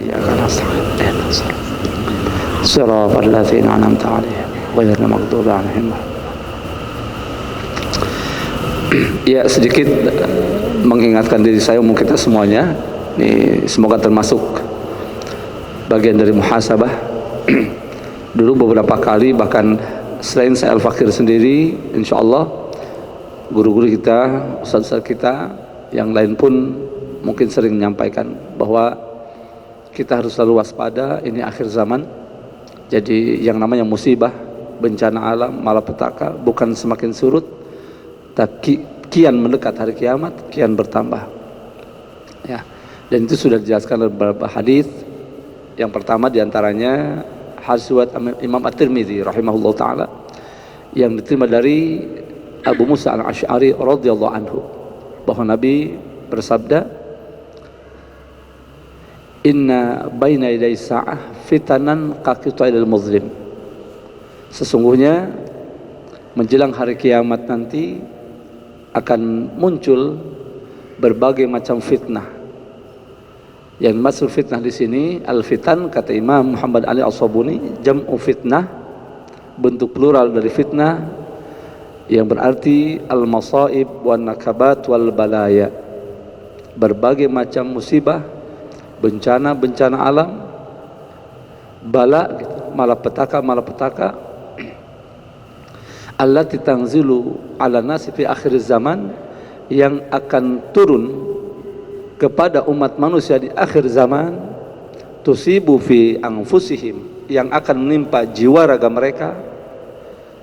إياك نستعين اهدنا الصراط الذين أنعمت عليهم غير المغضوب عليهم. Ya, sedikit mengingatkan diri saya, umum kita semuanya ini semoga termasuk bagian dari muhasabah. Dulu beberapa kali, bahkan selain saya Al-Fakir sendiri, insya Allah guru-guru kita, ustaz-ustaz kita yang lain pun mungkin sering menyampaikan bahwa kita harus selalu waspada, ini akhir zaman. Jadi yang namanya musibah, bencana alam, malapetaka bukan semakin surut, tapi kian mendekat hari kiamat, kian bertambah. Ya, dan itu sudah dijelaskan dalam beberapa hadis. Yang pertama diantaranya hadis Imam At-Tirmidzi rahimahullah taala yang diterima dari Abu Musa Al-Asy'ari radhiyallahu anhu, bahwa Nabi bersabda, "Inna baina yaday sa'ah fitanan kaqita'il muzlim." Sesungguhnya menjelang hari kiamat nanti akan muncul berbagai macam fitnah. Yang maksud fitnah di sini, al-fitan, kata Imam Muhammad Ali As-Sabuni, jam'u fitnah, bentuk plural dari fitnah, yang berarti al-masaib wan nakabat wal balaya, berbagai macam musibah, bencana alam, bala, malapetaka allati tanzilu ala nasi fi akhir zaman, yang akan turun kepada umat manusia di akhir zaman, tusibu fi anfusihim, yang akan menimpa jiwa raga mereka.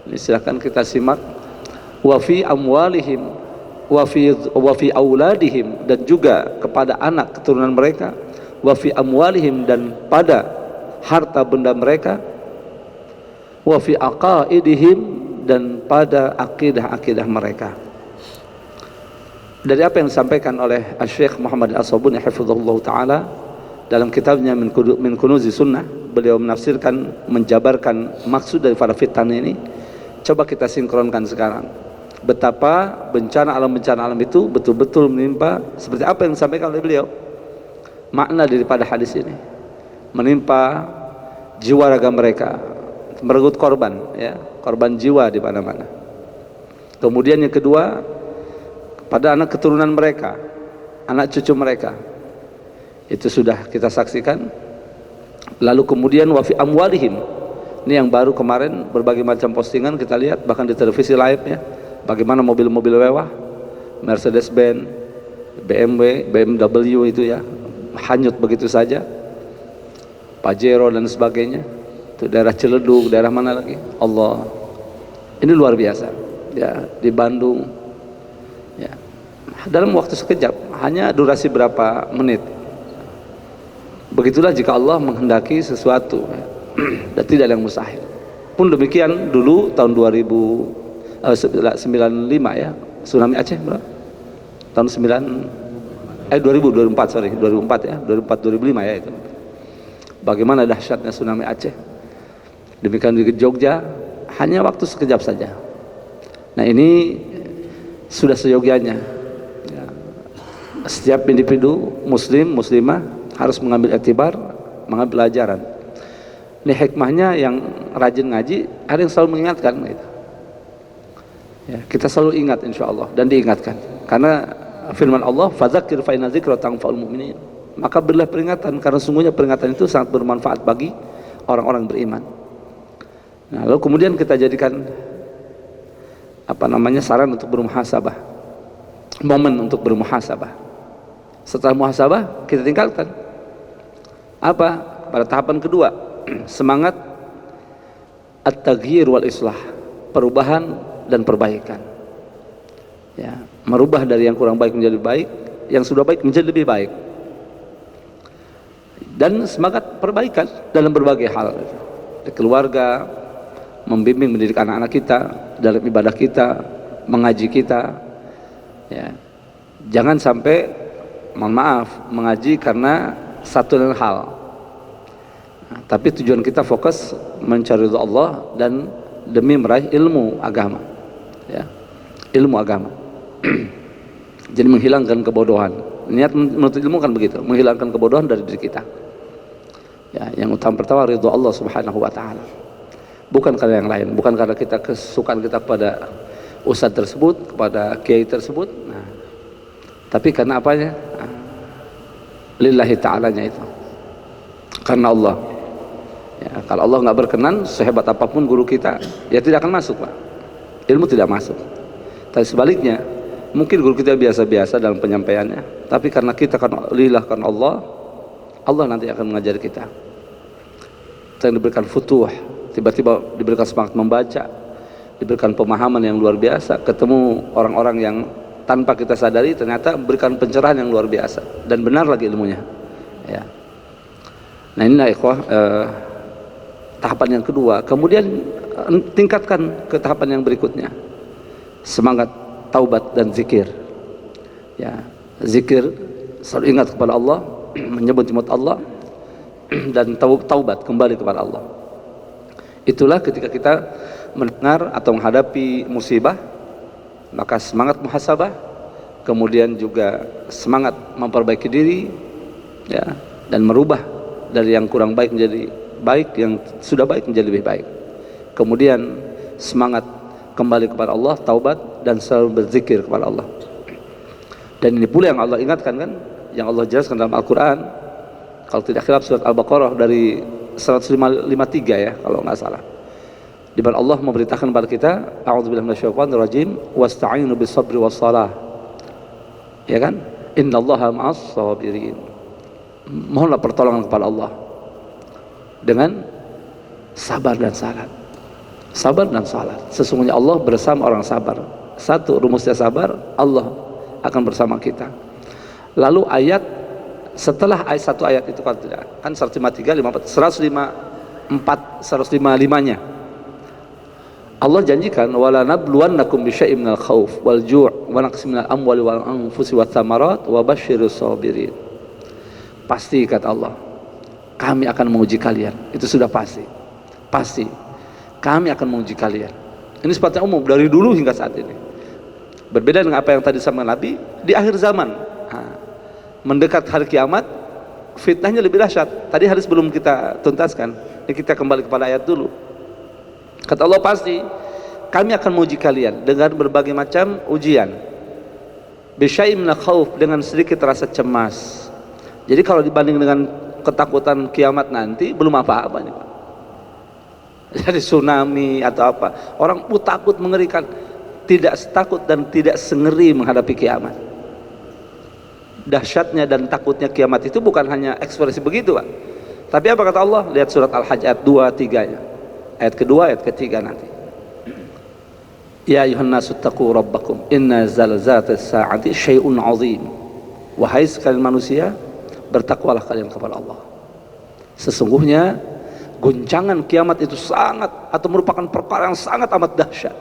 Ini silakan kita simak. Wa fi amwalihim wa fi auladihim, dan juga kepada anak keturunan mereka. Wa fi amwalihim, dan pada harta benda mereka. Wa fi aqaidihim, dan pada akidah-akidah mereka. Dari apa yang disampaikan oleh Syekh Muhammad As-Sabuni hafizahullah ta'ala dalam kitabnya Min Kunuzi Sunnah, beliau menafsirkan, menjabarkan maksud dari para fitnah ini. Coba kita sinkronkan sekarang, betapa bencana alam itu betul-betul menimpa, seperti apa yang disampaikan oleh beliau. Makna daripada hadis ini, menimpa jiwa raga mereka, merenggut korban, ya, korban jiwa di mana-mana. Kemudian yang kedua, pada anak keturunan mereka, anak cucu mereka, itu sudah kita saksikan. Lalu kemudian wa fi amwalihim, ini yang baru kemarin berbagai macam postingan kita lihat, bahkan di televisi live, ya, bagaimana mobil-mobil mewah, Mercedes-Benz, BMW itu, ya, hanyut begitu saja, Pajero dan sebagainya. Itu daerah Ciledug, daerah mana lagi? Allah, ini luar biasa, ya, di Bandung, ya, dalam waktu sekejap, hanya durasi berapa menit. Begitulah jika Allah menghendaki sesuatu, ya, dan tidak ada yang mustahil. Pun demikian dulu tahun 2095, ya, tsunami Aceh berapa? Tahun 2004 ya, 2005 ya itu. Bagaimana dahsyatnya tsunami Aceh. Demikian di Jogja, hanya waktu sekejap saja. Nah, ini sudah seyogianya, ya, setiap individu muslim, muslimah harus mengambil iktibar, mengambil pelajaran. Ini hikmahnya, yang rajin ngaji ada yang selalu mengingatkan, gitu. Ya, kita selalu ingat insya Allah, dan diingatkan, karena firman Allah, fadzakir fa inna dzikra tanfa'ul mu'minin, maka berilah peringatan, karena sungguhnya peringatan itu sangat bermanfaat bagi orang-orang beriman. Nah, lalu kemudian kita jadikan saran untuk bermuhasabah, momen untuk bermuhasabah. Setelah muhasabah kita tinggalkan pada tahapan kedua, semangat at-taghyir wal islah, perubahan dan perbaikan, ya, merubah dari yang kurang baik menjadi baik, yang sudah baik menjadi lebih baik, dan semangat perbaikan dalam berbagai hal, di keluarga, membimbing mendidik anak-anak kita, dalam ibadah kita, mengaji kita, ya, jangan sampai, mohon maaf, mengaji karena satu dan hal, tapi tujuan kita fokus mencari ridha Allah dan demi meraih ilmu agama, ya, ilmu agama. Jadi menghilangkan kebodohan. Niat menuntut ilmu kan begitu, menghilangkan kebodohan dari diri kita. Ya, yang utama pertama ridho Allah Subhanahu wa taala. Bukan karena yang lain, bukan karena kita kesukaan kita kepada ustadz tersebut, kepada kiai tersebut. Nah, tapi karena apanya? Nah, lillahi ta'alanya itu. Karena Allah. Ya, kalau Allah nggak berkenan, sehebat apapun guru kita, ya tidak akan masuk, Pak. Ilmu tidak masuk. Tapi sebaliknya, mungkin guru kita biasa-biasa dalam penyampaiannya, tapi karena kita kan lillah, karena Allah, Allah nanti akan mengajari kita. Kita yang diberikan futuh, tiba-tiba diberikan semangat membaca, diberikan pemahaman yang luar biasa, ketemu orang-orang yang tanpa kita sadari ternyata memberikan pencerahan yang luar biasa dan benar lagi ilmunya. Ya. Nah, inilah ikhwah tahapan yang kedua. Kemudian tingkatkan ke tahapan yang berikutnya, semangat taubat dan zikir. Ya, zikir, selalu ingat kepada Allah, menyebut-nyebut Allah, dan taubat, kembali kepada Allah. Itulah ketika kita mendengar atau menghadapi musibah, maka semangat muhasabah, kemudian juga semangat memperbaiki diri, ya, dan merubah dari yang kurang baik menjadi baik, yang sudah baik menjadi lebih baik. Kemudian semangat kembali kepada Allah, taubat, dan selalu berzikir kepada Allah. Dan ini pula yang Allah ingatkan, kan, yang Allah jelaskan dalam Al-Quran. Kalau tidak khilaf surat Al-Baqarah dari 153 ya, kalau nggak salah, di mana Allah memberitakan kepada kita, a'udzubillahi minasyaitonirrajim, wasta'inu bis-sabri was-shalah. Ya kan? Innallaha ma'as sabirin. Mohonlah pertolongan kepada Allah dengan sabar dan salat. Sabar dan salat. Sesungguhnya Allah bersama orang sabar. Satu rumusnya sabar, Allah akan bersama kita. Lalu ayat setelah ayat satu ayat itu, kalau tidak, kan 153, 154, 155-nya Allah janjikan, wala nabluwannakum bisyai'in minal khauf wal ju' wa naqsin minal amwali wal anfusi wat thamarat wa basyirus sabirin. Pasti, kata Allah, kami akan menguji kalian. Itu sudah pasti. Pasti kami akan menguji kalian. Ini sifatnya umum dari dulu hingga saat ini. Berbeda dengan apa yang tadi sama Nabi di akhir zaman. Mendekat hari kiamat, fitnahnya lebih dahsyat. Tadi hadis belum kita tuntaskan. Ini kita kembali kepada ayat dulu. Kata Allah, pasti kami akan menguji kalian dengan berbagai macam ujian. Bisyai'in minal khauf, dengan sedikit rasa cemas. Jadi kalau dibanding dengan ketakutan kiamat nanti, belum apa-apa nih, Pak. Jadi tsunami atau apa, orang takut, mengerikan. Tidak takut dan tidak sengeri menghadapi kiamat. Dahsyatnya dan takutnya kiamat itu bukan hanya ekspresi begitu, Pak. Tapi apa kata Allah? Lihat surat Al-Hajj ayat 2, 3-nya. Ayat kedua, ayat ketiga nanti. Ya ayuhan nasu taqu rabbakum inna zalzalatas sa'ati syai'un 'azim. Wahai sekalian manusia, bertakwalah kalian kepada Allah. Sesungguhnya guncangan kiamat itu sangat, atau merupakan perkara yang sangat amat dahsyat.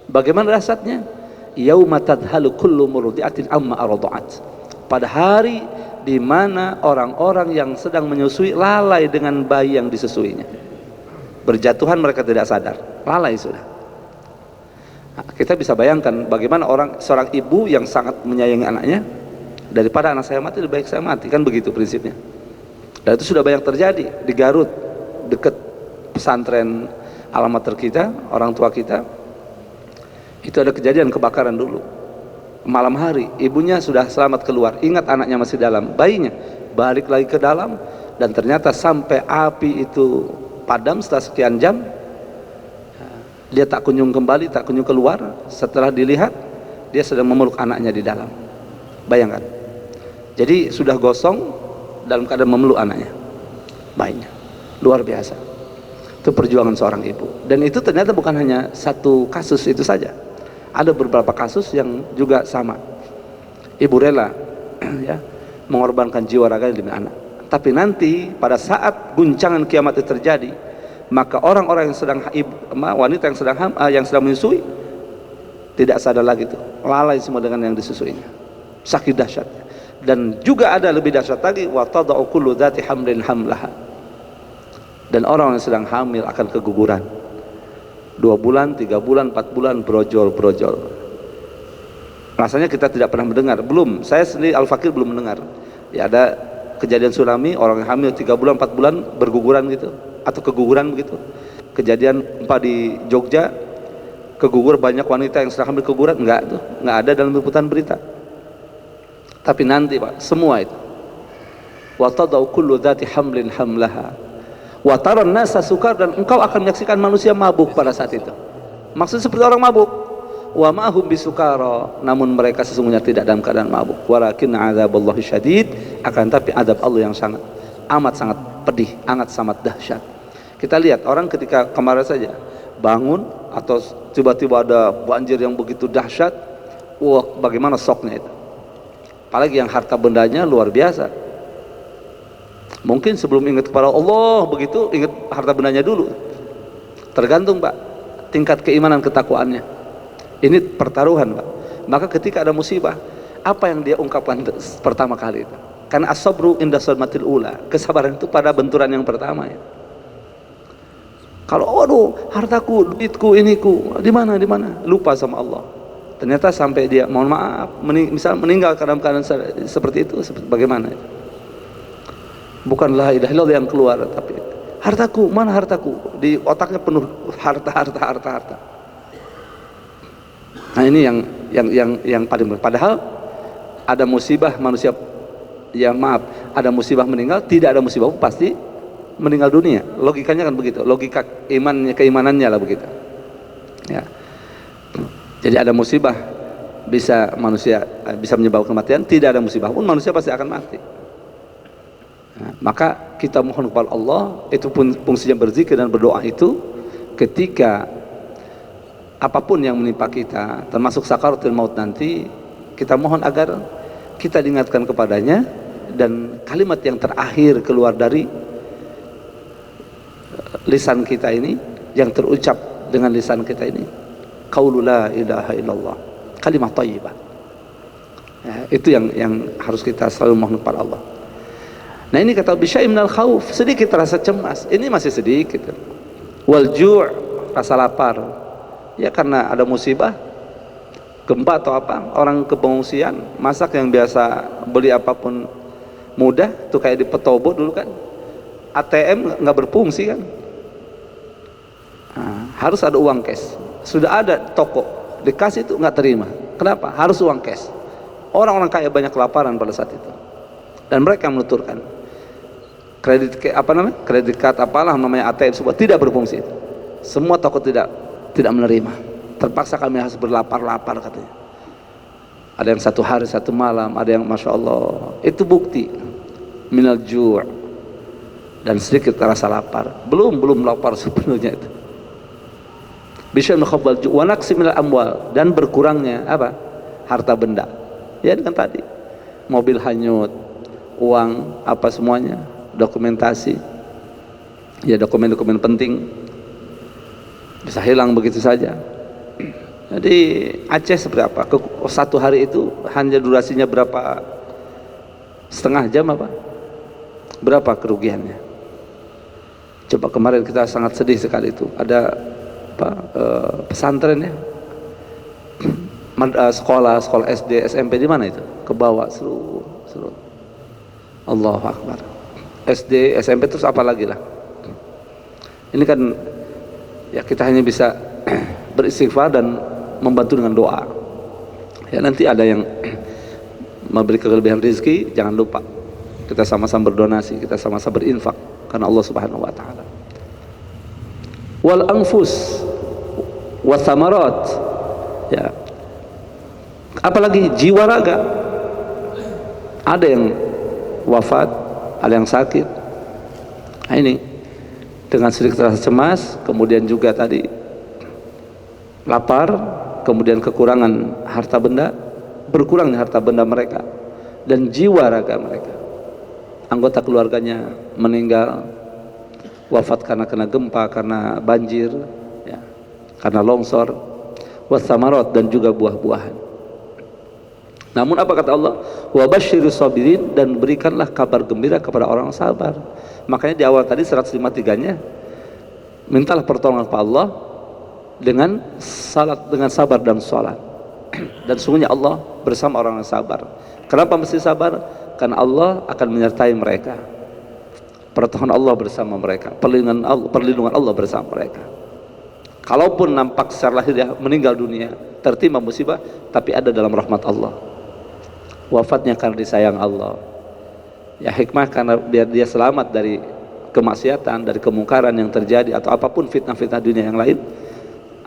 Bagaimana dahsyatnya? Yauma tadhalu kullu murdi'atin amma arda'at. Pada hari di mana orang-orang yang sedang menyusui lalai dengan bayi yang disusuinya. Berjatuhan mereka tidak sadar, lalai sudah. Nah, kita bisa bayangkan bagaimana seorang ibu yang sangat menyayangi anaknya, daripada anak saya mati lebih baik saya mati, kan begitu prinsipnya. Dan itu sudah banyak terjadi di Garut, dekat pesantren alamater kita, orang tua kita. Itu ada kejadian kebakaran dulu. Malam hari, ibunya sudah selamat keluar, ingat anaknya masih dalam, bayinya balik lagi ke dalam, dan ternyata sampai api itu padam setelah sekian jam, dia tak kunjung kembali, tak kunjung keluar. Setelah dilihat, dia sedang memeluk anaknya di dalam. Bayangkan, jadi sudah gosong dalam keadaan memeluk anaknya, bayinya. Luar biasa. Itu perjuangan seorang ibu. Dan itu ternyata bukan hanya satu kasus itu saja. Ada beberapa kasus yang juga sama. Ibu rela ya, mengorbankan jiwa raganya demi anak. Tapi nanti pada saat guncangan kiamat itu terjadi, maka orang-orang yang sedang wanita yang sedang menyusui tidak sadar lagi tuh, lalai semua dengan yang disusuinya. Sakit dahsyatnya. Dan juga ada lebih dahsyat lagi, wa tada'u kullu dzati hamlin hamlaha. Dan orang yang sedang hamil akan keguguran. 2 bulan, 3 bulan, 4 bulan brojol. Rasanya kita tidak pernah mendengar, belum. Saya sendiri Al-Fakir belum mendengar. Ya ada kejadian tsunami, orang yang hamil 3 bulan 4 bulan berguguran gitu atau keguguran begitu. Kejadian gempa di Jogja, kegugur banyak wanita yang sedang hamil keguguran, enggak ada dalam liputan berita. Tapi nanti Pak, semua itu. Wa tadau kullu dzati hamlin hamlaha. Wa taran nasa sukar, dan engkau akan menyaksikan manusia mabuk pada saat itu. Maksudnya seperti orang mabuk. Wa ma hum bisukara, namun mereka sesungguhnya tidak dalam keadaan mabuk. Walakin adzaballahi syadid, akan tapi adab Allah yang sangat pedih, sangat dahsyat. Kita lihat orang ketika kemarin saja bangun atau tiba-tiba ada banjir yang begitu dahsyat, wah bagaimana shocknya itu. Apalagi yang harta bendanya luar biasa. Mungkin sebelum ingat kepada Allah begitu, ingat harta bendanya dulu. Tergantung Pak tingkat keimanan ketakwaannya. Ini pertaruhan Pak. Maka ketika ada musibah, apa yang dia ungkapkan pertama kali itu? Karena as-sabru inda sadmatil ula, kesabaran itu pada benturan yang pertama ya. Kalau aduh hartaku, duitku, iniku, di mana, lupa sama Allah. Ternyata sampai dia mohon maaf, misal meninggal dalam keadaan seperti itu, bagaimana? Bukan la ilaha illallah yang keluar, tapi hartaku, mana hartaku? Di otaknya penuh harta. Nah ini yang paling benar. Padahal ada musibah manusia, ya maaf, ada musibah meninggal, tidak ada musibah pasti meninggal dunia. Logikanya kan begitu, logika keimanannya lah begitu. Ya. Jadi ada musibah manusia bisa menyebabkan kematian, tidak ada musibah pun manusia pasti akan mati. Nah, maka kita mohon kepada Allah, itu pun fungsinya berzikir dan berdoa itu ketika apapun yang menimpa kita, termasuk sakaratul maut nanti, kita mohon agar kita diingatkan kepadanya, dan kalimat yang terakhir keluar dari lisan kita ini, yang terucap dengan lisan kita ini, qaulu la ilaha illallah, kalimat thayyibah. Ya, itu yang harus kita selalu mohon kepada Allah. Nah ini kata bisyai minal khauf, sedikit rasa cemas, ini masih sedikit. Wal ju', rasa lapar. Ya karena ada musibah, gempa atau apa, orang ke pengungsian, masak yang biasa beli apapun mudah, tuh kayak di Petobo dulu kan, ATM nggak berfungsi kan, nah, harus ada uang cash. Sudah ada toko dikasih itu nggak terima, kenapa? Harus uang cash. Orang-orang kaya banyak kelaparan pada saat itu, dan mereka menuturkan kredit card apalah namanya ATM semua tidak berfungsi. Semua toko tidak menerima, terpaksa kami harus berlapar-lapar katanya. Ada yang 1 hari 1 malam, ada yang masya Allah. Itu bukti minal ju' dan sedikit rasa lapar. Belum lapar sepenuhnya itu. Bisa mengkhabal ju' wa naqsi minal amwal, dan berkurangnya apa? Harta benda. Ya dengan tadi mobil hanyut, uang apa semuanya, dokumentasi, ya dokumen-dokumen penting bisa hilang begitu saja. Jadi Aceh seberapa? 1 hari itu hanya durasinya berapa? Setengah jam apa? Berapa kerugiannya? Coba kemarin kita sangat sedih sekali itu. Ada pesantren ya, sekolah SD, SMP di mana itu? Ke bawah seluruh. Allahu Akbar. SD, SMP terus apa lagi lah? Ini kan ya kita hanya bisa beristighfar dan membantu dengan doa. Ya nanti ada yang memberi kelebihan rezeki, jangan lupa kita sama-sama berdonasi, kita sama-sama berinfak karena Allah Subhanahu wa taala. Wal anfus wathamarat, ya. Apalagi jiwa raga. Ada yang wafat, ada yang sakit. Nah ini dengan sedikit rasa cemas, kemudian juga tadi lapar, kemudian kekurangan harta benda, berkurangnya harta benda mereka, dan jiwa raga mereka. Anggota keluarganya meninggal, wafat karena kena gempa, karena banjir, ya, karena longsor, wathamarat, dan juga buah-buahan. Namun apa kata Allah? Wa basyirus sabirin, dan berikanlah kabar gembira kepada orang sabar. Makanya di awal tadi 153-nya mintalah pertolongan kepada Allah dengan salat, dengan sabar dan salat. Dan sungguhnya Allah bersama orang yang sabar. Kenapa mesti sabar? Karena Allah akan menyertai mereka, pertolongan Allah bersama mereka, perlindungan Allah bersama mereka. Kalaupun nampak secara lahir dia meninggal dunia, tertimpa musibah, tapi ada dalam rahmat Allah. Wafatnya karena disayang Allah. Ya hikmah karena biar dia selamat dari kemaksiatan, dari kemungkaran yang terjadi atau apapun fitnah-fitnah dunia yang lain,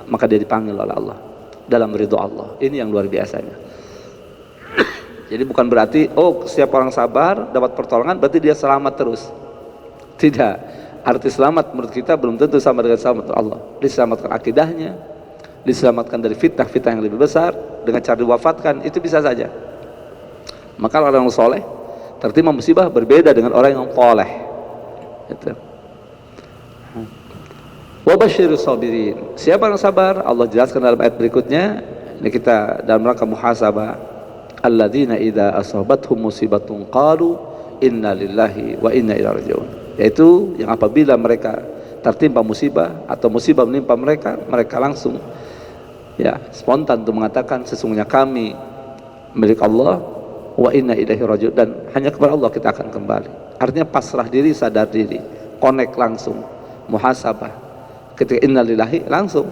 maka dia dipanggil oleh Allah dalam ridho Allah. Ini yang luar biasanya. Jadi bukan berarti setiap orang sabar dapat pertolongan berarti dia selamat terus. Tidak. Arti selamat menurut kita belum tentu sama dengan selamat Allah. Diselamatkan akidahnya, diselamatkan dari fitnah-fitnah yang lebih besar dengan cara diwafatkan, itu bisa saja. Maka orang yang soleh tertimpa musibah berbeda dengan orang yang toleh. Itu. Wa basyirus sabirin. Siapa yang sabar? Allah jelaskan dalam ayat berikutnya. Ini kita dalam rangka muhasabah. Alladzina idza asabathum musibatun qalu inna lillahi wa inna ilaihi raji'un. Yaitu yang apabila mereka tertimpa musibah atau musibah menimpa mereka, mereka langsung spontan untuk mengatakan sesungguhnya kami milik Allah wa inna ilaihi raji'un, dan hanya kepada Allah kita akan kembali. Artinya pasrah diri, sadar diri, connect langsung, muhasabah. Ketika inna lillahi langsung,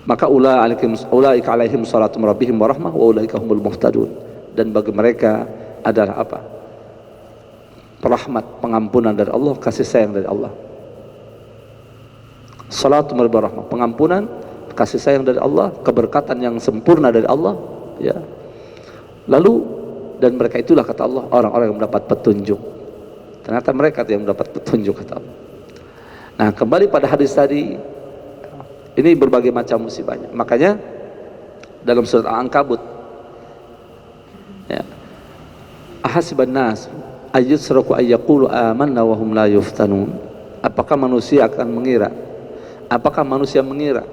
maka ulaika alaihim salatu rabbihim wa rahmah wa ulaika humul muhtadun. Dan bagi mereka adalah apa? Rahmat, pengampunan dari Allah, kasih sayang dari Allah. Salatu rabbihim wa rahmah, pengampunan, kasih sayang dari Allah, keberkatan yang sempurna dari Allah, ya. Lalu dan mereka itulah kata Allah orang-orang yang mendapat petunjuk. Ternyata mereka yang mendapat petunjuk kata Allah. Nah, kembali pada hadis tadi, ini berbagai macam musibahnya. Makanya dalam surat Al-Ankabut, ahasiban nas ayyusraku ayyaqulu amanna wa hum la yuftanun. Apakah manusia mengira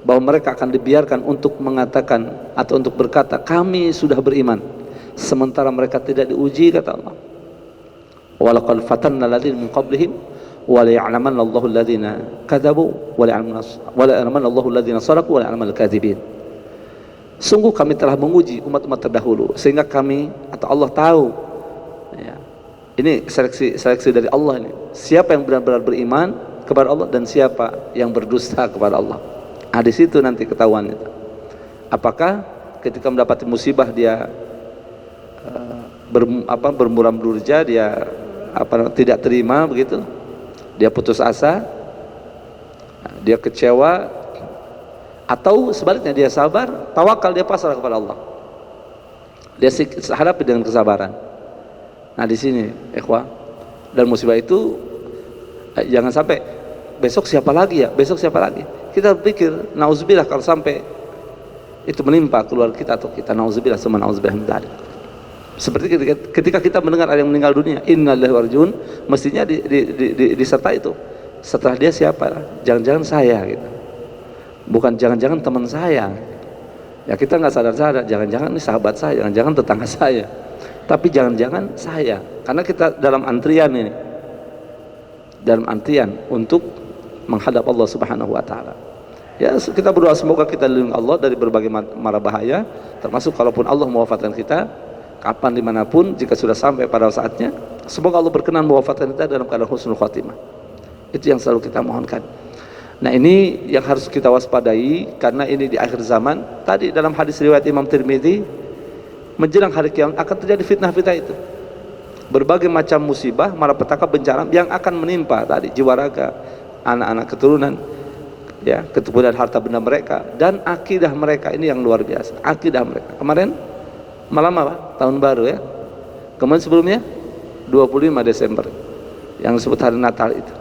bahwa mereka akan dibiarkan untuk mengatakan atau untuk berkata kami sudah beriman sementara mereka tidak diuji, kata Allah. Walaqad fatanna alladziina min qablihim wa la ya'lamanna Allahu alladziina kadzabu wa la ya'lamanna Allahu alladziina shadaqu wa la ya'lamanna al-kadzibin. Sungguh kami telah menguji umat-umat terdahulu sehingga kami atau Allah tahu, ya, ini seleksi dari Allah ini, siapa yang benar-benar beriman kepada Allah dan siapa yang berdusta kepada Allah. Nah, di situ nanti ketahuan itu. Apakah ketika mendapati musibah dia bermuram durja, dia tidak terima begitu, dia putus asa, dia kecewa, atau sebaliknya dia sabar, tawakal, dia pasrah kepada Allah, dia hadapi dengan kesabaran. Nah di sini ikhwah, dan musibah itu jangan sampai besok siapa lagi kita berpikir nauzubillah kalau sampai itu menimpa keluarga kita atau kita, nauzubillah summa nauzubillah min dzalik. Seperti ketika kita mendengar ada yang meninggal dunia, innalillahi wa rajiun, mestinya disertai itu. Setelah dia siapa? Jangan-jangan saya gitu. Bukan jangan-jangan teman saya. Ya kita nggak sadar-sadar, jangan-jangan ini sahabat saya, jangan-jangan tetangga saya. Tapi jangan-jangan saya. Karena kita dalam antrian ini. Dalam antrian untuk menghadap Allah Subhanahu wa taala. Ya, kita berdoa semoga kita dilindungi Allah dari berbagai mara bahaya, termasuk kalaupun Allah mewafatkan kita kapan dimanapun, jika sudah sampai pada saatnya, semoga Allah berkenan mewafatkan kita dalam keadaan husnul khatimah. Itu yang selalu kita mohonkan. Nah ini yang harus kita waspadai, karena ini di akhir zaman. Tadi dalam hadis riwayat Imam Tirmidzi, menjelang hari kiamat akan terjadi fitnah-fitnah itu, berbagai macam musibah, malapetaka, bencana yang akan menimpa tadi jiwa raga, anak-anak keturunan, ya, keturunan harta benda mereka, dan akidah mereka. Ini yang luar biasa, akidah mereka. Kemarin malam apa? Tahun baru ya. Kemudian sebelumnya 25 Desember yang disebut hari Natal itu.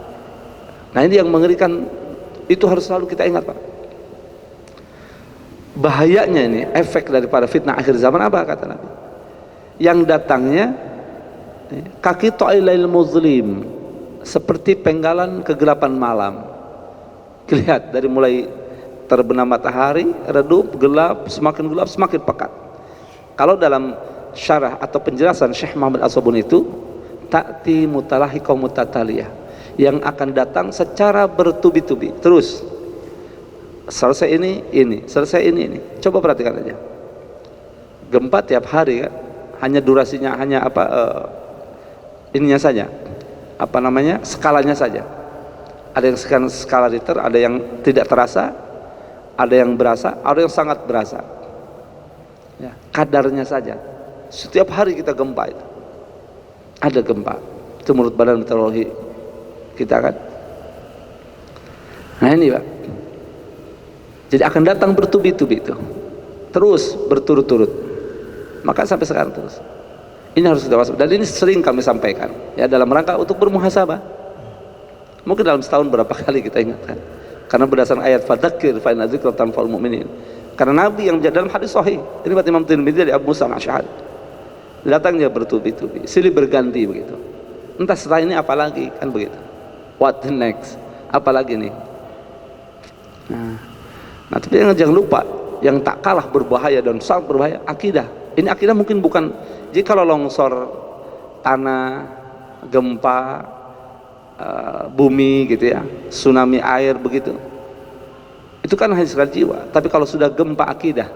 Nah ini yang mengerikan, itu harus selalu kita ingat Pak. Bahayanya ini, efek daripada fitnah akhir zaman apa kata Nabi? Yang datangnya kaki to'ilail muzlim, seperti penggalan kegelapan malam. Lihat dari mulai terbenam matahari, redup, gelap, semakin pekat. Kalau dalam syarah atau penjelasan Syekh Muhammad As-Sabun itu, ta'ti mutalahiqa mutataliyah, yang akan datang secara bertubi-tubi terus. Selesai ini, selesai ini. Coba perhatikan aja. Gempa tiap hari kan, hanya durasinya, hanya ininya saja, skalanya saja. Ada yang skala Richter, ada yang tidak terasa, ada yang berasa, ada yang sangat berasa. Ya, kadarnya saja. Setiap hari kita gempa itu. Ada gempa. Itu menurut Badan Meteorologi kita kan. Nah ini Pak. Jadi akan datang bertubi-tubi itu. Terus berturut-turut. Maka sampai sekarang terus. Ini harus kita waspada. Dan ini sering kami sampaikan ya, dalam rangka untuk bermuhasabah. Mungkin dalam setahun berapa kali kita ingatkan. Karena berdasarkan ayat fadzakir fa inna dzikra tanfa'ul mu'minin. Karena Nabi yang dalam hadis sahih, ini buat Imam Tirmidzi dari Abu Musa al-Asy'ari. Datangnya bertubi-tubi, silih berganti begitu. Entah setelah ini apa lagi, kan begitu. What the next? Apa lagi nih? Nah, tapi jangan lupa, yang tak kalah berbahaya dan sangat berbahaya, akidah. Ini akidah mungkin bukan, jadi kalau longsor tanah, gempa, bumi gitu ya, tsunami air begitu, itu kan hanya sekali jiwa. Tapi kalau sudah gempa akidah,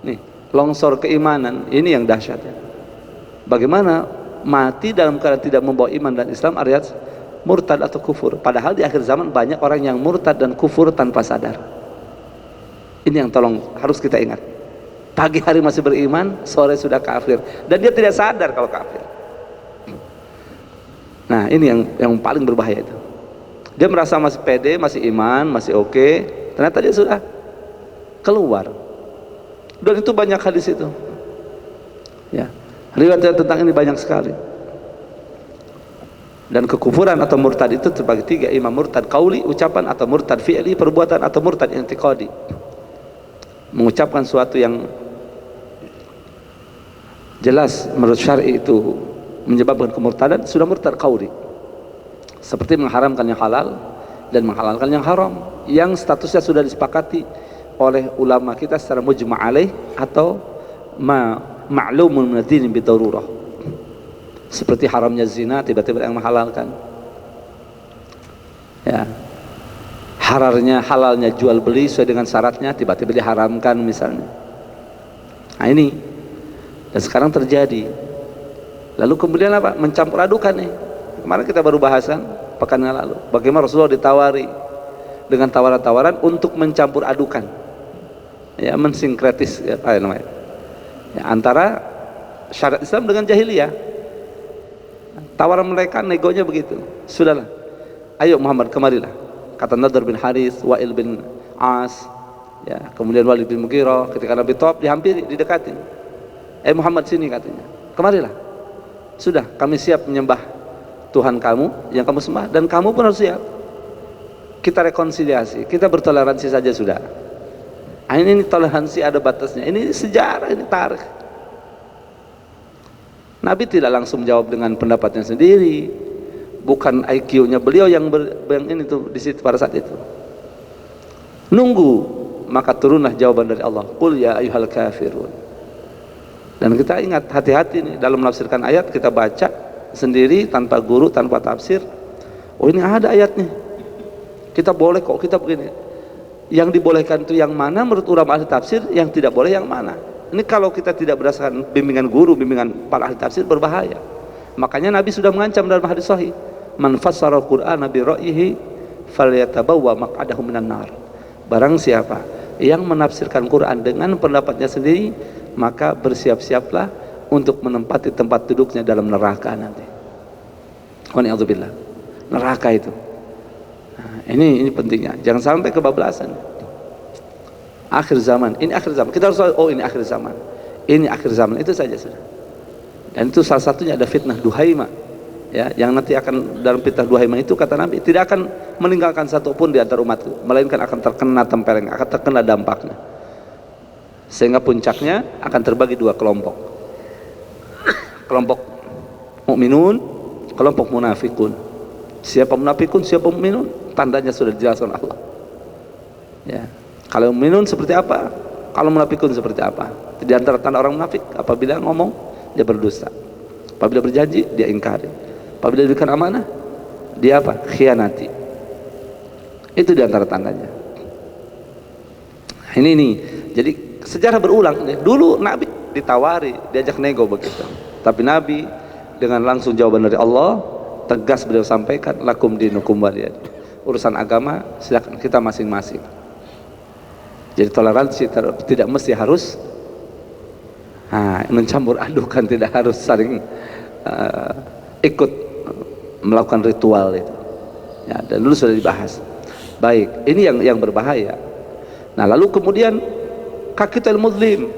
nih longsor keimanan, ini yang dahsyat ya. Bagaimana mati dalam keadaan tidak membawa iman dan Islam, alias murtad atau kufur. Padahal di akhir zaman banyak orang yang murtad dan kufur tanpa sadar. Ini yang tolong harus kita ingat. Pagi hari masih beriman, sore sudah kafir, dan dia tidak sadar kalau kafir. Nah ini yang paling berbahaya itu. Dia merasa masih pede, masih iman, masih oke, ternyata dia sudah keluar. Dan itu banyak hadis itu ya, riwayat tentang ini banyak sekali. Dan kekufuran atau murtad itu terbagi tiga, imam murtad qauli, ucapan, atau murtad fi'li, perbuatan, atau murtad i'tiqadi, mengucapkan sesuatu yang jelas menurut syar'i itu menyebabkan kemurtadan, sudah murtad qauli, seperti mengharamkan yang halal dan menghalalkan yang haram, yang statusnya sudah disepakati oleh ulama kita secara mujma' alaih atau ma'lumun min ad-din bi darurah. Seperti haramnya zina, tiba-tiba yang menghalalkan ya, halalnya jual beli sesuai dengan syaratnya, tiba-tiba diharamkan misalnya. Nah ini, dan sekarang terjadi. Lalu kemudian apa? Mencampur adukan nih. Kemarin kita baru bahasan pekan yang lalu, bagaimana Rasulullah ditawari dengan tawaran-tawaran untuk mencampur adukan ya, mensinkretis ya, apa namanya ya, antara syariat Islam dengan jahiliyah. Tawaran mereka, negonya begitu. Sudahlah, ayo Muhammad kemarilah, kata Nadhr bin Haris, Wa'il bin As ya, kemudian Walid bin Mughirah. Ketika Nabi Tawaf dihampiri, didekatin, Muhammad sini katanya, kemarilah, sudah kami siap menyembah Tuhan kamu yang kamu sembah, dan kamu pun harus siap. Kita rekonsiliasi, kita bertoleransi saja sudah. Ini toleransi ada batasnya. Ini sejarah, ini tarikh. Nabi tidak langsung jawab dengan pendapatnya sendiri, bukan IQ-nya beliau yang ini tuh di situ pada saat itu. Nunggu, maka turunlah jawaban dari Allah, qul ya ayyuhal kafirun. Dan kita ingat, hati-hati nih dalam menafsirkan ayat, kita baca sendiri tanpa guru, tanpa tafsir. Oh ini ada ayatnya, kita boleh kok, kita begini. Yang dibolehkan itu yang mana menurut ulama ahli tafsir, yang tidak boleh yang mana. Ini kalau kita tidak berdasarkan bimbingan guru, bimbingan para ahli tafsir, berbahaya. Makanya Nabi sudah mengancam dalam hadis sahih, man fassara al-Qur'ana bi ra'yihi falyatabawwa maq'adahu minan nar. Barang siapa yang menafsirkan Quran dengan pendapatnya sendiri, maka bersiap-siaplah untuk menempati tempat duduknya dalam neraka nanti. Wa'na'udzubillah, neraka itu. Nah, ini pentingnya, jangan sampai kebablasan. Akhir zaman, ini akhir zaman. Kita harus tahu, oh ini akhir zaman, ini akhir zaman, itu saja sudah. Dan itu salah satunya ada fitnah Duhaimah ya, yang nanti akan dalam fitnah Duhaimah itu kata Nabi tidak akan meninggalkan satu pun di antara umatku, melainkan akan terkena tempeleng, akan terkena dampaknya, sehingga puncaknya akan terbagi dua kelompok. Kelompok mukminun, kelompok munafikun. Siapa munafikun, siapa mukminun, tandanya sudah dijelaskan Allah ya. Kalau mukminun seperti apa, kalau munafikun seperti apa. Di antara tanda orang munafik, apabila ngomong dia berdusta, apabila berjanji dia ingkari, apabila diberikan amanah dia apa? Khianati. Itu di antara tandanya. Ini jadi sejarah berulang. Dulu Nabi ditawari, diajak nego begitu. Tapi Nabi dengan langsung jawaban dari Allah, tegas beliau sampaikan, lakum dinukum waliyad. Urusan agama silakan kita masing-masing. Jadi toleransi tidak mesti harus mencampur adukan, tidak harus saling ikut melakukan ritual itu. Ya, dan dulu sudah dibahas. Baik, ini yang berbahaya. Nah, lalu kemudian kakitul muslim,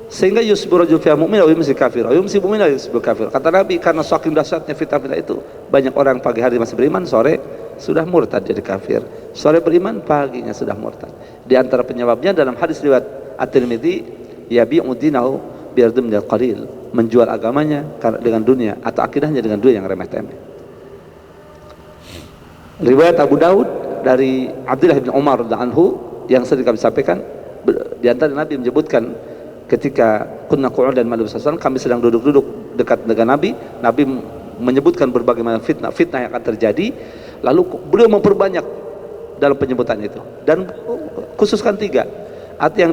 sehingga yusbiru rajul fi mu'min wa yumsi kafir, wa yumsi mu'min wa yusbiru kafir. Kata Nabi, karena saking dahsyatnya fitnah-fitnah itu, banyak orang pagi hari masih beriman, sore sudah murtad jadi kafir. Sore beriman, paginya sudah murtad. Di antara penyebabnya dalam hadis riwayat At-Tirmidzi, yabi'u dinahu bi'ardin minal qalil, menjual agamanya dengan dunia atau akidahnya dengan dunia yang remeh-temeh. Riwayat Abu Daud dari Abdullah bin Umar radhiyallahu anhu yang sering kami sampaikan, di antara Nabi menyebutkan ketika kunna qu'udan ma'a Nabi sallallahu alaihi wasallam, kami sedang duduk-duduk dekat dengan Nabi menyebutkan berbagai macam fitnah yang akan terjadi, lalu beliau memperbanyak dalam penyebutan itu dan khususkan 3. Arti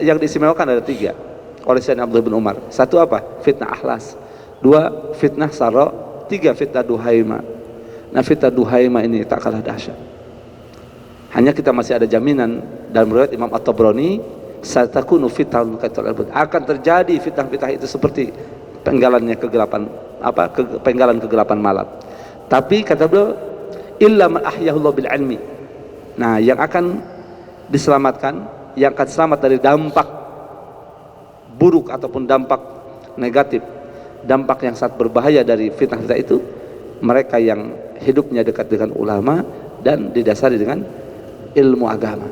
yang diistimewakan ada 3 oleh Sayyidina Abdullah bin Umar. 1 apa? Fitnah akhlas. 2 fitnah sara. 3 fitnah duhaima. Nah, fitnah duhaima ini tak kalah dahsyat. Hanya kita masih ada jaminan dalam riwayat Imam At-Tabrani, satakunu fitnatun akan terjadi fitnah-fitnah itu seperti penggalannya penggalan kegelapan malam. Tapi kata beliau, illa man ahyahullah bil ilmi. Nah, yang akan diselamatkan, yang akan selamat dari dampak buruk ataupun dampak negatif, dampak yang sangat berbahaya dari fitnah-fitnah itu, mereka yang hidupnya dekat dengan ulama dan didasari dengan ilmu agama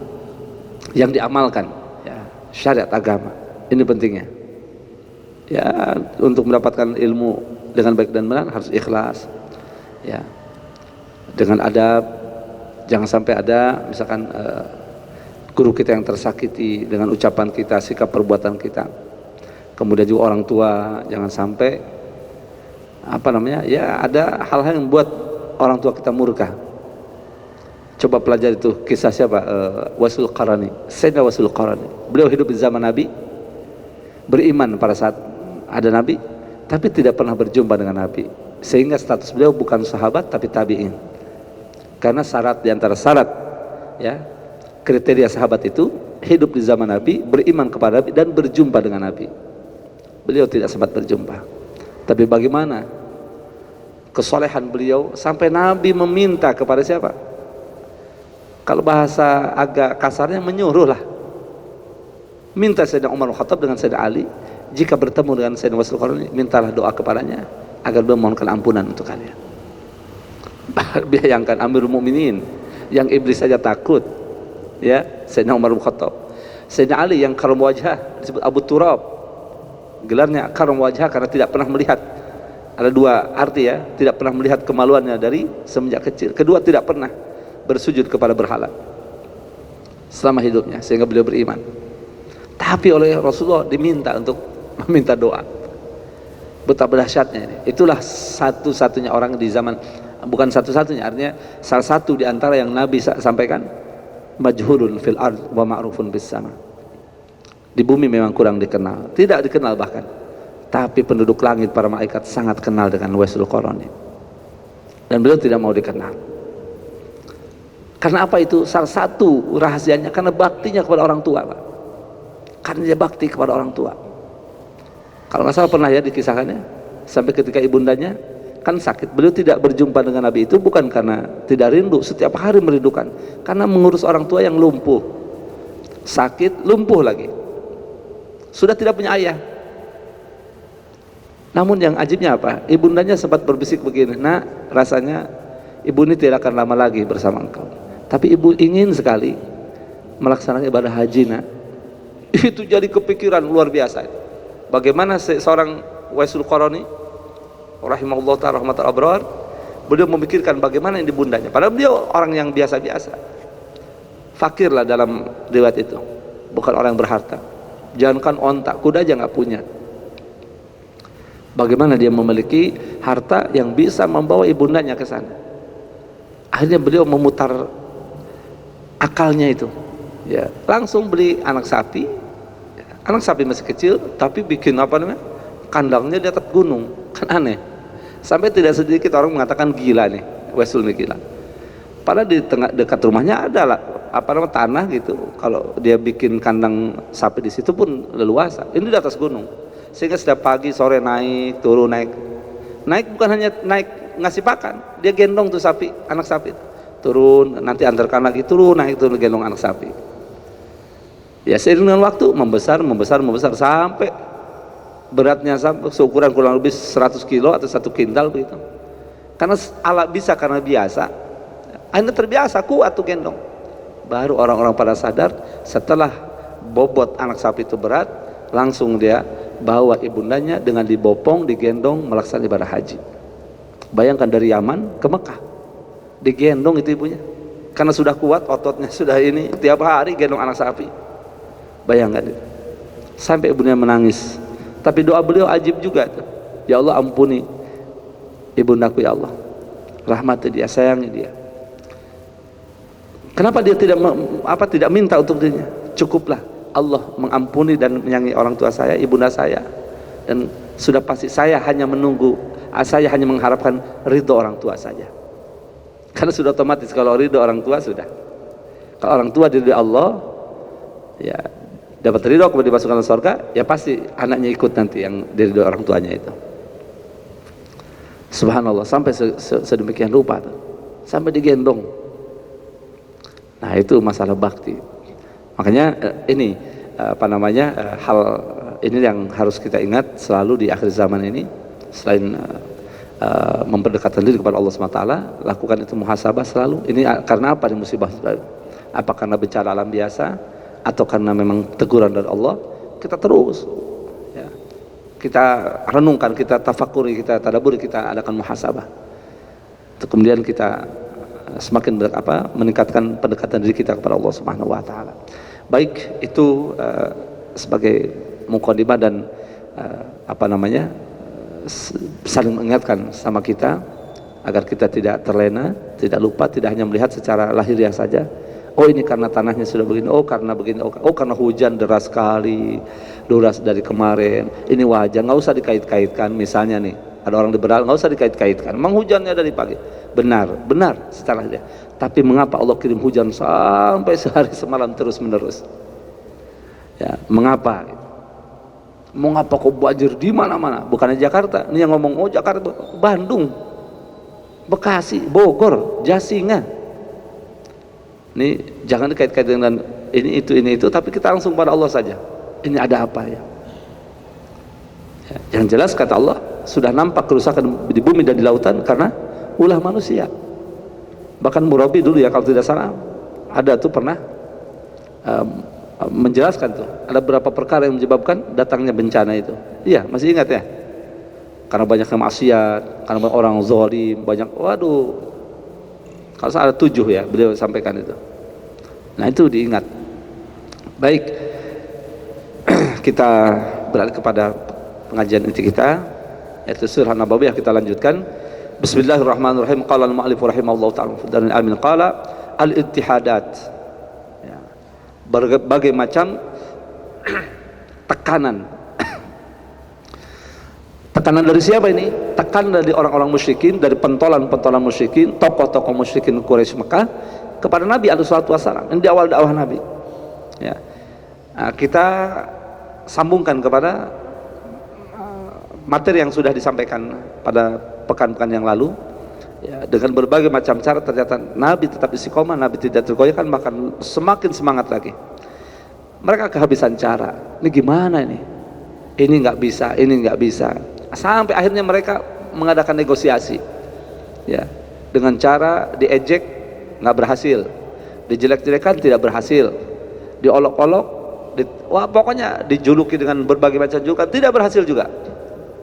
yang diamalkan, ya, syariat agama. Ini pentingnya. Ya, untuk mendapatkan ilmu dengan baik dan benar harus ikhlas. Ya. Dengan adab, jangan sampai ada misalkan guru kita yang tersakiti dengan ucapan kita, sikap perbuatan kita. Kemudian juga orang tua, jangan sampai ya ada hal-hal yang membuat orang tua kita murka. Coba pelajari itu kisah siapa? Wasil Qarani, Sayyidina Wasil Qarani. Beliau hidup di zaman Nabi, beriman pada saat ada Nabi, tapi tidak pernah berjumpa dengan Nabi, sehingga status beliau bukan sahabat tapi tabi'in. Karena di antara syarat, ya, kriteria sahabat itu hidup di zaman Nabi, beriman kepada Nabi dan berjumpa dengan Nabi. Beliau tidak sempat berjumpa. Tapi bagaimana kesolehan beliau sampai Nabi meminta kepada siapa? Kalau bahasa agak kasarnya menyuruh lah, minta Sayyidina Umar bin Khattab dengan Sayyidina Ali, jika bertemu dengan Sayyidina Wasil Qarani, mintalah doa kepadanya agar beliau mohonkan ampunan untuk kalian. Bayangkan Amirul Mukminin yang iblis saja takut, ya, Sayyidina Umar bin Khattab. Sayyidina Ali yang karam wajah disebut Abu Turab, gelarnya karam wajah karena tidak pernah melihat. Ada 2 arti, ya, tidak pernah melihat kemaluannya dari semenjak kecil. Kedua, tidak pernah bersujud kepada berhala selama hidupnya, sehingga beliau beriman. Tapi oleh Rasulullah diminta untuk meminta doa. Betapa dahsyatnya ini. Itulah satu-satunya orang di zaman, bukan satu-satunya, artinya salah satu di antara yang Nabi sampaikan, majhulun fil ard wa ma'rufun bis sama. Di bumi memang kurang dikenal, tidak dikenal bahkan, tapi penduduk langit, para malaikat sangat kenal dengan Wasil Qarani, dan beliau tidak mau dikenal. Karena apa itu? Salah satu rahasianya karena baktinya kepada orang tua, Pak. Karena dia bakti kepada orang tua. Kalau nggak salah pernah ya dikisahkannya, sampai ketika ibundanya kan sakit, beliau tidak berjumpa dengan Nabi itu bukan karena tidak rindu, setiap hari merindukan, karena mengurus orang tua yang lumpuh, sakit, lumpuh lagi, sudah tidak punya ayah. Namun yang ajibnya apa? Ibundanya sempat berbisik begini, "Nak, rasanya ibu ini tidak akan lama lagi bersama engkau, tapi ibu ingin sekali melaksanakan ibadah haji, Nak." Itu jadi kepikiran luar biasa. Bagaimana seorang Wasil Qarani rahimahullah ta'ala rahmatul abrar, beliau memikirkan bagaimana ini bundanya, padahal beliau orang yang biasa-biasa, fakir lah dalam riwayat itu, bukan orang yang berharta, jangankan onta, kuda aja nggak punya. Bagaimana dia memiliki harta yang bisa membawa ibundanya ke sana. Akhirnya beliau memutar akalnya itu, ya, langsung beli anak sapi Anak sapi masih kecil tapi bikin apa namanya, kandangnya di atas gunung, kan aneh. Sampai tidak sedikit orang mengatakan gila nih, Wesul nih gila. Padahal di tengah dekat rumahnya ada lah apa namanya tanah gitu. Kalau dia bikin kandang sapi di situ pun leluasa. Ini di atas gunung, sehingga setiap pagi sore naik turun naik bukan hanya naik ngasih pakan, dia gendong tuh sapi, anak sapi turun, nanti antarkan lagi turun naik turun gendong anak sapi. Ya seiring dengan waktu membesar sampai beratnya sampai seukuran kurang lebih 100 kilo atau 1 kintal begitu. Karena alat bisa karena biasa, akhirnya terbiasa kuat tuh gendong. Baru orang-orang pada sadar setelah bobot anak sapi itu berat, langsung dia bawa ibundanya dengan dibopong, digendong melaksanakan ibadah haji. Bayangkan dari Yaman ke Mekah digendong itu ibunya, karena sudah kuat ototnya, sudah ini tiap hari gendong anak sapi. Bayangkan itu. Sampai ibunya menangis. Tapi doa beliau ajib juga tuh. Ya Allah ampuni ibundaku ya Allah, rahmati dia, sayangi dia. Kenapa dia tidak minta untuk dirinya? Cukuplah Allah mengampuni dan menyayangi orang tua saya, ibunda saya, dan sudah pasti saya hanya menunggu, saya hanya mengharapkan ridho orang tua saja. Karena sudah otomatis kalau ridho orang tua sudah. Kalau orang tua diridhoi Allah, ya dapat ridho kemudian dimasukkan ke surga, ya pasti anaknya ikut nanti yang diridhoi orang tuanya itu. Subhanallah, sampai sedemikian rupa tuh. Sampai digendong. Nah, itu masalah bakti. Makanya ini hal ini yang harus kita ingat selalu di akhir zaman ini. Selain memperdekatkan diri kepada Allah SWT, lakukan itu muhasabah selalu. Ini karena apa nih musibah? Apa karena bencana alam biasa atau karena memang teguran dari Allah? Kita terus ya, kita renungkan, kita tafakuri, kita tadaburi, kita adakan muhasabah. Kemudian kita semakin meningkatkan pendekatan diri kita kepada Allah Subhanahu wa taala. Baik, itu sebagai mukadimah dan saling mengingatkan sama kita agar kita tidak terlena, tidak lupa, tidak hanya melihat secara lahiriah saja. Oh ini karena tanahnya sudah begini, oh karena begini, oh karena hujan deras sekali, deras dari kemarin. Ini wajar, nggak usah dikait-kaitkan. Misalnya nih, ada orang liberal, nggak usah dikait-kaitkan. Memang hujannya dari pagi, benar secara dia. Tapi mengapa Allah kirim hujan sampai sehari semalam terus menerus? Ya, mengapa? Mengapa kok banjir di mana-mana? Bukannya Jakarta. Ini yang ngomong, oh Jakarta, Bandung, Bekasi, Bogor, Jasinga. Ini jangan dikait-kaitkan dengan ini itu, tapi kita langsung pada Allah saja. Ini ada apa ya? Yang jelas kata Allah, sudah nampak kerusakan di bumi dan di lautan karena ulah manusia. Bahkan Murabi dulu ya kalau tidak salah ada tuh pernah menjelaskan tuh ada beberapa perkara yang menyebabkan datangnya bencana itu. Iya, masih ingat ya? Karena banyak maksiat, karena orang zalim, banyak, waduh, kalau salah ada 7 ya beliau sampaikan itu. Nah itu diingat. Baik, kita beralih kepada pengajian inti kita, yaitu surah Nabawiyah. Kita lanjutkan. Bismillahirrahmanirrahim. Qala al-mu'allif rahimahullah ta'ala dan al-amin qala al-ittihadat, ya, berbagai macam tekanan. Tekanan dari siapa ini? Tekanan dari orang-orang musyrikin, dari pentolan-pentolan musyrikin, tokoh-tokoh musyrikin Quraisy Mekah kepada Nabi SAW. Ini di awal dakwah Nabi. Ya. Nah, kita sambungkan kepada materi yang sudah disampaikan pada pekan-pekan yang lalu. Ya, dengan berbagai macam cara ternyata Nabi tetap istiqomah, Nabi tidak tergoyahkan, bahkan semakin semangat lagi. Mereka kehabisan cara. Ini gimana ini? Ini nggak bisa, ini nggak bisa. Sampai akhirnya mereka mengadakan negosiasi, ya, dengan cara diejek nggak berhasil, dijelek-jelekan tidak berhasil, diolok-olok, pokoknya dijuluki dengan berbagai macam julukan tidak berhasil juga,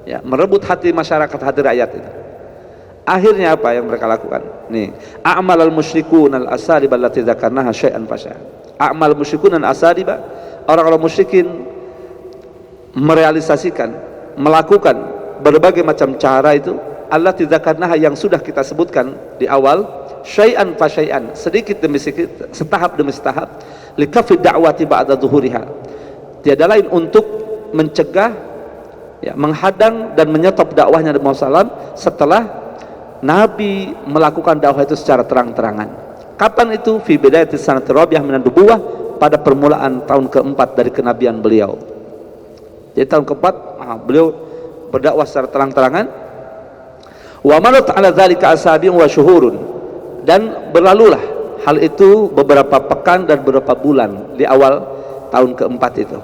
ya, merebut hati masyarakat, hati rakyat itu. Akhirnya apa yang mereka lakukan? Nih, a'malal musyrikun al-asarib allati dzakarnaha syai'an fasya. A'mal musyrikun al-asarib, orang-orang musyrikin merealisasikan, melakukan berbagai macam cara itu, allati dzakarnaha yang sudah kita sebutkan di awal, syai'an fa syai'an, sedikit demi sedikit, setahap demi setahap, likafid da'wati ba'da zuhuriha, tiada lain untuk mencegah, ya, menghadang dan menyetop dakwahnya Nabi Muhammad SAW setelah Nabi melakukan dakwah itu secara terang-terangan. Kapan itu? Fi bidayati sanati rabi'ah minan nubuwah, pada permulaan tahun keempat dari kenabian beliau. Jadi tahun keempat beliau berdakwah secara terang-terangan. Wa manat ala dzalika asabi'un wa syuhurun, dan berlalulah hal itu beberapa pekan dan beberapa bulan di awal tahun keempat itu.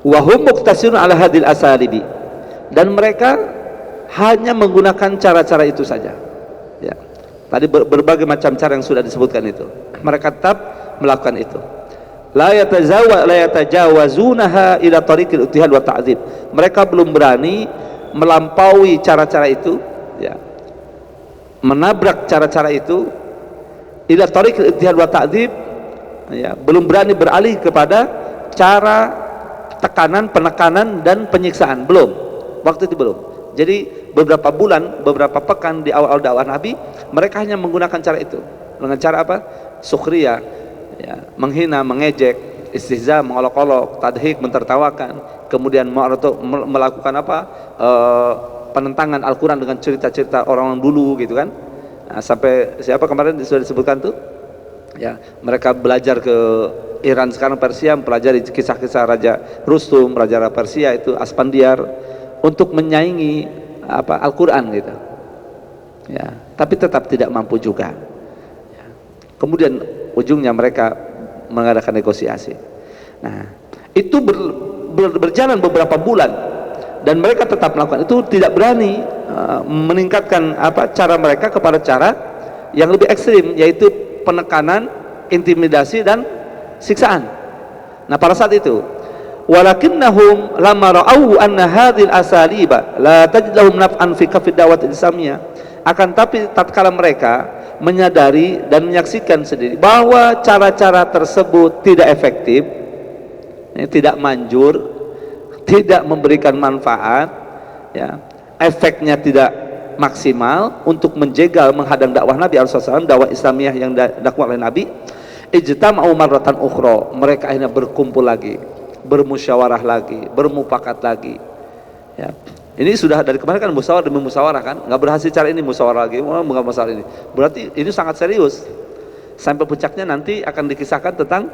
Wa hum muqtasirun ala hadil asalibi, dan mereka hanya menggunakan cara-cara itu saja, ya. Tadi berbagai macam cara yang sudah disebutkan itu, mereka tetap melakukan itu. La yatajawazunaha ila tariqil ittihad wa ta'dzib, mereka belum berani melampaui cara-cara itu, ya, menabrak cara-cara itu, ila tariqil ittihad wa ta'dzib, ya, belum berani beralih kepada cara tekanan, penekanan dan penyiksaan, belum, waktu itu belum. Jadi beberapa bulan, beberapa pekan di awal dakwah Nabi, mereka hanya menggunakan cara itu. Dengan cara apa? Sukhriyah, ya, menghina, mengejek, istihza, mengolok-olok, tadhik, mentertawakan, kemudian melakukan apa? Penentangan Al-Quran dengan cerita-cerita orang dulu, gitu kan. Nah, sampai siapa kemarin sudah disebutkan tuh? Ya, mereka belajar ke Iran sekarang, Persia, mempelajari kisah-kisah Raja Rustum, Raja Persia itu Asfandiar, untuk menyaingi apa Al-Quran gitu, ya, tapi tetap tidak mampu juga, ya. Kemudian ujungnya mereka mengadakan negosiasi. Nah, itu berjalan beberapa bulan dan mereka tetap melakukan itu, tidak berani meningkatkan apa cara mereka kepada cara yang lebih ekstrim, yaitu penekanan, intimidasi dan siksaan. Nah, pada saat itu walakinnahum lamma ra'au anna hadhil asaliba la tajid lahum naf'an fi kafid da'wat islamiyah, akan tapi tatkala mereka menyadari dan menyaksikan sendiri bahwa cara-cara tersebut tidak efektif, tidak manjur, tidak memberikan manfaat, ya, efeknya tidak maksimal untuk menjegal, menghadang dakwah Nabi SAW, dakwah Islamiyah yang dakwah oleh Nabi, ijtama'u marratan ukhra, mereka akhirnya berkumpul lagi, bermusyawarah lagi, bermufakat lagi, ya. Ini sudah dari kemarin kan musyawarah demi musyawarah kan, nggak berhasil cara ini musyawarah lagi, nggak masalah ini, berarti ini sangat serius. Sampai puncaknya nanti akan dikisahkan tentang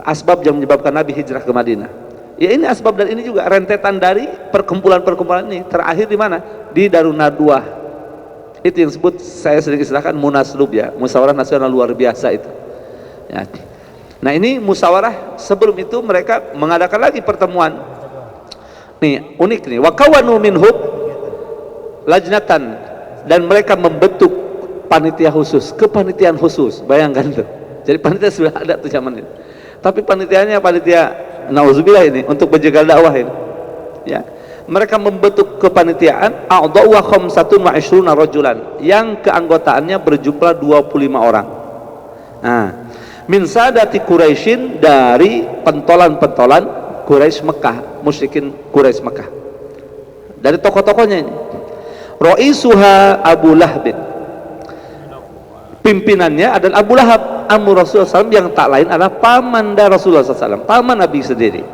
asbab yang menyebabkan Nabi hijrah ke Madinah. Ya, ini asbab, dan ini juga rentetan dari perkumpulan-perkumpulan ini. Terakhir di mana? Di Darun Nadwah. Itu yang disebut, saya sering istilahkan munaslub, ya, musyawarah nasional luar biasa itu, ya. Nah, ini musyawarah. Sebelum itu mereka mengadakan lagi pertemuan. Nih, unik nih. Wa kawanu minhum lajnatan, dan mereka membentuk panitia khusus, kepanitiaan khusus. Bayangkan tuh. Jadi panitia sudah ada tuh zaman itu. Tapi panitianya panitia nauzubillah ini untuk menjegal dakwah ini. Ya. Mereka membentuk kepanitiaan a'dha'u wa khamsatun wa 'ishruna rajulan, yang keanggotaannya berjumlah 25 orang. Nah, min sadati Quraisyin, dari pentolan-pentolan Quraisy Mekah, musyrikin Quraisy Mekah, dari tokoh-tokohnya ini. Raisuha Abu Lahab, pimpinannya adalah Abu Lahab, ammu Rasulullah SAW, yang tak lain adalah paman dari Rasulullah SAW, paman Nabi sendiri.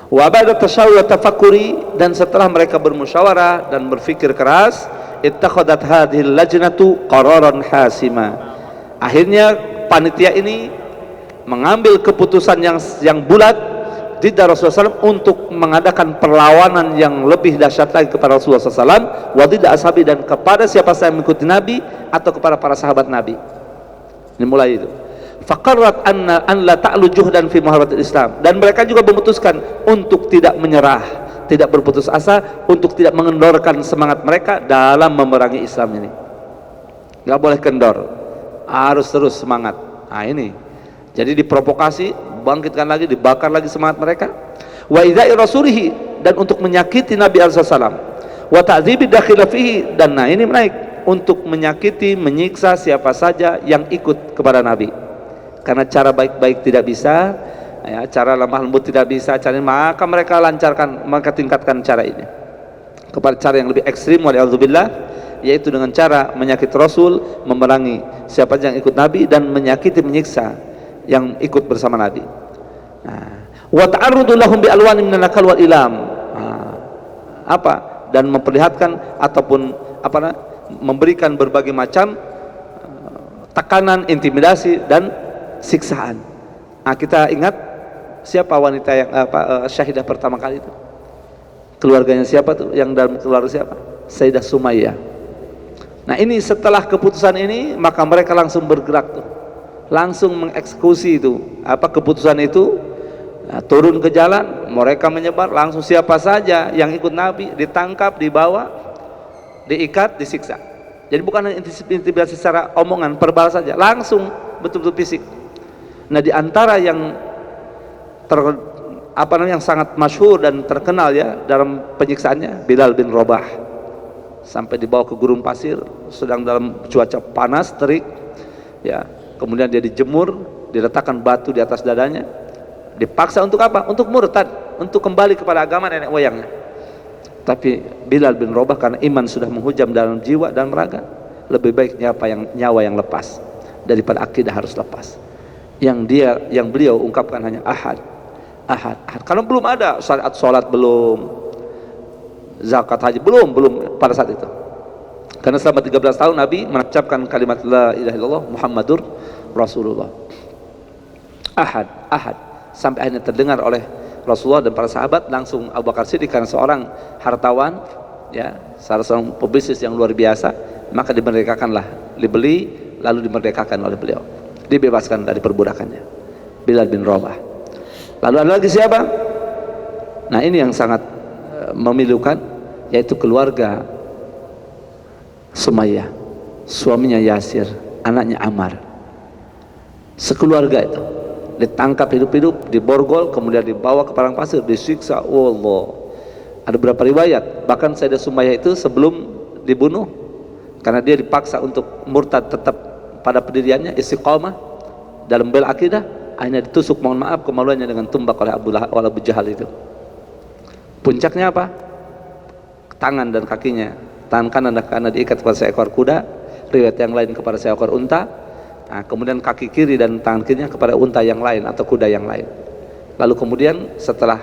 Wa ba'da tashawwur tafakkuri, dan setelah mereka bermusyawarah dan berfikir keras, ittakhadat hadhil lajnatu qararan hasima, akhirnya panitia ini mengambil keputusan yang bulat di Rasulullah SAW untuk mengadakan perlawanan yang lebih dahsyat lagi kepada Rasulullah SAW, wa tidak ashabi, dan kepada siapa saja yang mengikuti Nabi atau kepada para sahabat Nabi. Ini mulai itu. Faqarrat an la ta'lu juhdan fi muharabatil Islam, dan mereka juga memutuskan untuk tidak menyerah, tidak berputus asa, untuk tidak mengendorkan semangat mereka dalam memerangi Islam ini. Nggak boleh kendor, harus terus semangat. Nah, ini jadi diprovokasi, bangkitkan lagi, dibakar lagi semangat mereka. Wa idza'i rasulihi, dan untuk menyakiti Nabi SAW. Wa ta'dzibi dakhila fihi, dan nah ini menaik, untuk menyakiti, menyiksa siapa saja yang ikut kepada Nabi. Karena cara baik-baik tidak bisa, ya, cara lemah lembut tidak bisa, maka mereka lancarkan, maka tingkatkan cara ini kepada cara yang lebih ekstrim, waliyadzubillah, yaitu dengan cara menyakiti Rasul, memerangi siapa yang ikut Nabi, dan menyakiti, menyiksa yang ikut bersama Nabi. Nah, Wa ta'arrudu lahum bi alwanin minal nakal wal ilam. Dan memperlihatkan ataupun memberikan berbagai macam tekanan, intimidasi dan siksaan. Kita ingat siapa wanita yang syahidah pertama kali itu? Keluarganya siapa tuh? Yang dalam keluarga siapa? Sayyidah Sumayyah. Nah, ini setelah keputusan ini, maka mereka langsung bergerak tuh, langsung mengeksekusi itu keputusan itu. Turun ke jalan, mereka menyebar, langsung siapa saja yang ikut Nabi ditangkap, dibawa, diikat, disiksa. Jadi bukan hanya intimidasi secara omongan, verbal saja, langsung betul-betul fisik. Nah, di antara yang yang sangat masyhur dan terkenal ya dalam penyiksaannya, Bilal bin Rabah, sampai dibawa ke gurun pasir, sedang dalam cuaca panas terik, ya. Kemudian dia dijemur, diletakkan batu di atas dadanya, dipaksa untuk apa? Untuk murtad, untuk kembali kepada agama nenek moyangnya. Tapi Bilal bin Rabah karena iman sudah menghujam dalam jiwa dan raga, lebih baik nyawa yang lepas daripada akidah harus lepas. Yang beliau ungkapkan hanya ahad. Karena belum ada syariat sholat, belum zakat haji, belum pada saat itu. Karena selama 13 tahun Nabi mengucapkan kalimat la ilaha illallah Muhammadur Rasulullah. Ahad. Sampai akhirnya terdengar oleh Rasulullah dan para sahabat, langsung Abu Bakar Siddiq karena seorang hartawan, ya, salah seorang pebisnis yang luar biasa, maka dimerdekakanlah, dibeli lalu dimerdekakan oleh beliau, dibebaskan dari perbudakannya, Bilal bin Rabah. Lalu ada lagi siapa? Nah, ini yang sangat memilukan, yaitu keluarga Sumayyah, suaminya Yasir, anaknya Ammar, sekeluarga itu ditangkap hidup-hidup, diborgol, kemudian dibawa ke padang pasir, disiksa. Allah, ada beberapa riwayat bahkan Sayyidah Sumayyah itu sebelum dibunuh, karena dia dipaksa untuk murtad tetap pada pendiriannya, istiqamah dalam bela akidah, akhirnya ditusuk, mohon maaf, kemaluannya dengan tumbak oleh Abu Jahal itu. Puncaknya apa? Tangan dan kakinya, tangan kanan dan kanan diikat kepada seekor kuda, riwayat yang lain kepada seekor unta. Nah, kemudian kaki kiri dan tangan kirinya kepada unta yang lain atau kuda yang lain. Lalu kemudian setelah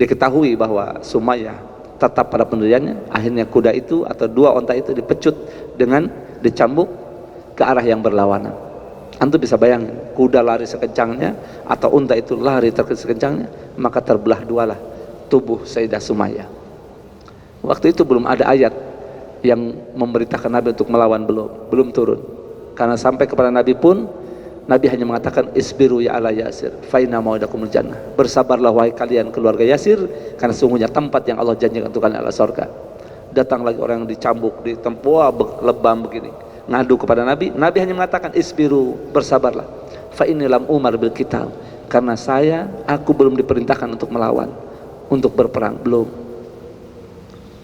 diketahui bahwa Sumayyah tetap pada pendiriannya, akhirnya kuda itu atau dua unta itu dipecut dengan dicambuk ke arah yang berlawanan. Antum bisa bayangin, kuda lari sekencangnya atau unta itu lari sekencangnya, maka terbelah dualah tubuh Sayyidah Sumayyah. Waktu itu belum ada ayat yang memerintahkan Nabi untuk melawan, belum turun. Karena sampai kepada Nabi pun, Nabi hanya mengatakan isbiru ya ala Yasir fa inna mau'idakumul jannah. Bersabarlah wahai kalian keluarga Yasir, karena sungguhnya tempat yang Allah janjikan untuk kalian adalah surga. Datang lagi orang yang dicambuk, ditempuh lebam begini, ngadu kepada Nabi. Nabi hanya mengatakan isbiru, bersabarlah, fa inni lam umar bil qital, karena aku belum diperintahkan untuk melawan, untuk berperang, belum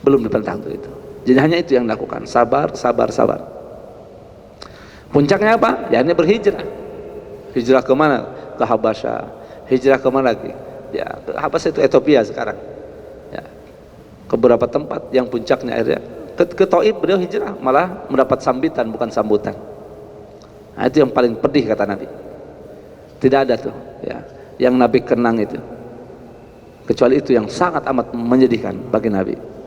diperintahkan untuk itu. Jadi hanya itu yang dilakukan, sabar. Puncaknya apa? Ya, ini berhijrah. Hijrah ke mana? Ke Habasyah. Hijrah ke mana lagi? Ya, ke Habasyah itu Ethiopia sekarang. Ya, ke beberapa tempat yang puncaknya akhirnya ke Taif beliau hijrah, malah mendapat sambitan bukan sambutan. Nah, itu yang paling pedih kata Nabi. Tidak ada tuh, ya, yang Nabi kenang itu. Kecuali itu yang sangat amat menyedihkan bagi Nabi.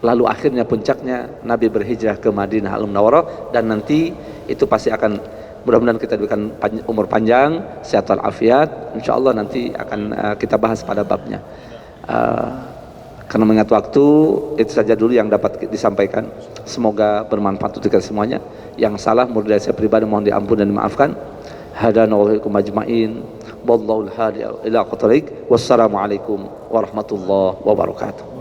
Lalu akhirnya puncaknya Nabi berhijrah ke Madinah Al-Munawwarah, dan nanti itu pasti akan, mudah-mudahan kita diberikan umur panjang, sehat walafiat, insyaallah nanti akan kita bahas pada babnya. Karena mengingat waktu, itu saja dulu yang dapat disampaikan. Semoga bermanfaat untuk kita semuanya. Yang salah menurut saya pribadi mohon diampun dan dimaafkan. Hadanallahu wa majma'in. Wallahu al-hadi ila aqtariq. Wassalamualaikum warahmatullahi wabarakatuh.